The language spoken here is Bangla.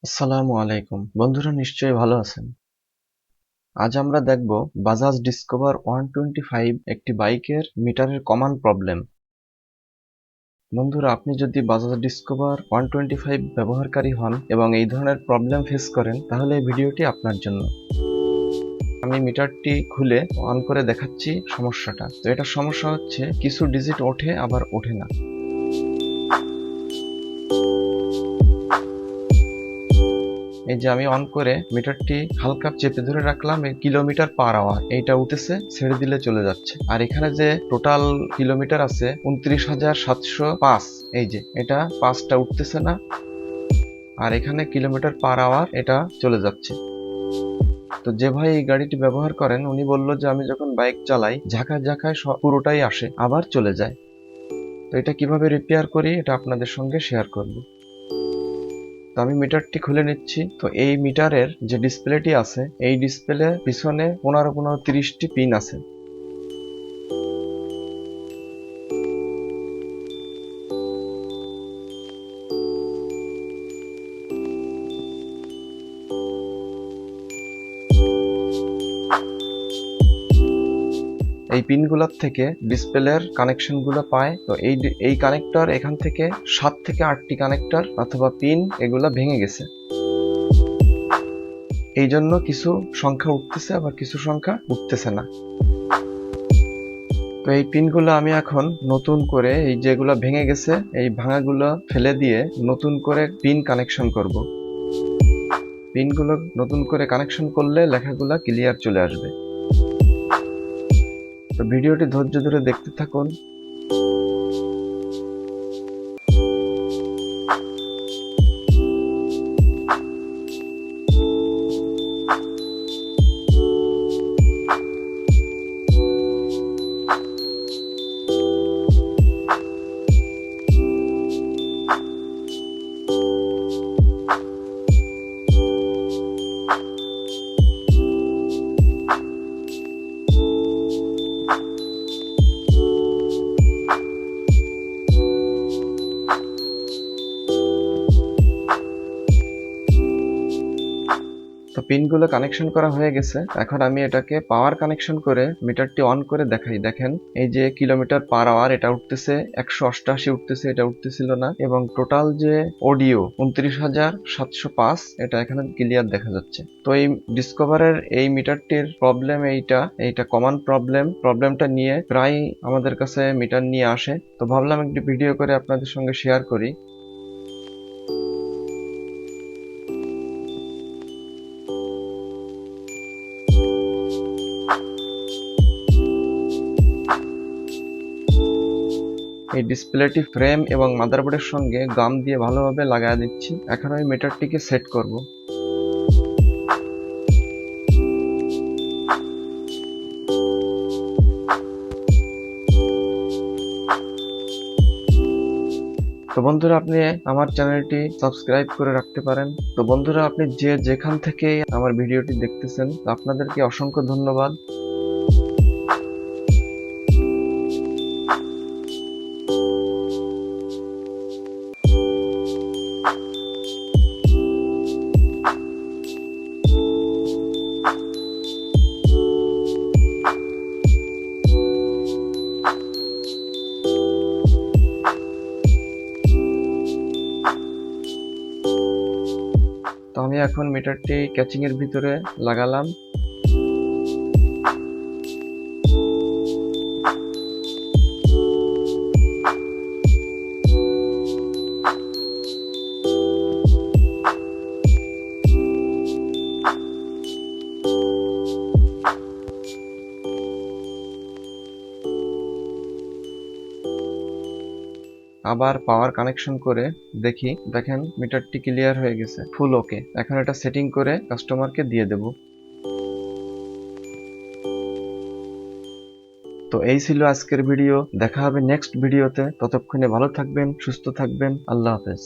আসসালামু আলাইকুম বন্ধুরা, নিশ্চয়ই ভালো আছেন। আজ আমরা দেখব বাজাজ ডিসকভার 125 একটি বাইকের মিটারের কমন প্রবলেম। বন্ধুরা, আপনি যদি বাজাজ ডিসকভার 125 ব্যবহারকারী হন এবং এই ধরনের প্রবলেম ফেস করেন, তাহলে এই ভিডিওটি আপনার জন্য। আমি মিটারটি খুলে অন করে দেখাচ্ছি সমস্যাটা। তো এটার সমস্যা হচ্ছে কিছু ডিজিট ওঠে আবার ওঠে না। এই যে আমি অন করে মিটারটি হালকা চেপে ধরে রাখলাম, এই কিলোমিটার পার আওয়ার এইটা উঠেছে, ছেড়ে দিলে চলে যাচ্ছে। আর এখানে যে টোটাল কিলোমিটার আছে 29,705, এই যে এটা 5টা উঠতেছে না, আর এখানে কিলোমিটার পার আওয়ার এটা চলে যাচ্ছে। তো যে ভাই এই গাড়িটি ব্যবহার করেন, উনি বলল যে আমি যখন বাইক চালাই ঝাঁকায় ঝাঁকায় পুরোটাই আসে আবার চলে যায়। তো এটা কিভাবে রিপেয়ার করি এটা আপনাদের সঙ্গে শেয়ার করব। তো আমি মিটারটি খুলে নিচ্ছি। তো এই মিটারের যে ডিসপ্লেটি আছে, এই ডিসপ্লে পিছনে 15-30টি পিন আছে। এই পিনগুলোর থেকে ডিসপ্লের কানেকশনগুলো পায়। তো এই কানেক্টর এখান থেকে 7 থেকে 8টি কানেক্টর অথবা পিন এগুলো ভেঙে গেছে। এই জন্য কিছু সংখ্যা উঠতেছে আবার কিছু সংখ্যা উঠতেছে না। তো এই পিনগুলো আমি এখন নতুন করে, এই যেগুলো ভেঙে গেছে এই ভাঙাগুলো ফেলে দিয়ে নতুন করে পিন কানেকশন করব। পিনগুলো নতুন করে কানেকশন করলে লেখাগুলো ক্লিয়ার চলে আসবে। তো ভিডিওটি ধৈর্য ধরে দেখতে থাকুন। তো পিনগুলো কানেকশন করা হয়ে গেছে। এখন আমি এটাকে পাওয়ার কানেকশন করে মিটারটি অন করে দেখাই। দেখেন, এই যে কিলোমিটার পার আওয়ার এটা উঠতেছে 188 উঠতেছে, এটা উঠতেছিল না। এবং টোটাল যে অডিও 29,705 এটা এখানে ক্লিয়ার দেখা যাচ্ছে। তো এই ডিসকভারের এই মিটারটির প্রবলেম এইটা কমন প্রবলেমটা নিয়ে প্রায় আমাদের কাছে মিটার নিয়ে আসে। তো ভাবলাম একটি ভিডিও করে আপনাদের সঙ্গে শেয়ার করি। এই ডিসপ্লেটি ফ্রেম এবং মাদারবোর্ডের সঙ্গে গাম দিয়ে ভালোভাবে লাগায় দিচ্ছি। এখন আমি মিটারটিকে সেট করব। তো বন্ধুরা, আপনি আমার চ্যানেলটি সাবস্ক্রাইব করে রাখতে পারেন। তো বন্ধুরা, আপনি যেখান থেকে আমার ভিডিওটি দেখতেছেন, আপনাদেরকে অসংখ্য ধন্যবাদ। তো আমি এখন মিটারটি ক্যাচিং এর ভিতরে লাগালাম। আবার পাওয়ার কানেকশন করে দেখেন মিটারটি ক্লিয়ার হয়ে গেছে, ফুল ওকে। এখন এটা সেটিং করে কাস্টমারকে দিয়ে দেব। তো এই ছিল আজকের ভিডিও। দেখা হবে নেক্সট ভিডিওতে। ততক্ষণে ভালো থাকবেন, সুস্থ থাকবেন। আল্লাহ হাফেজ।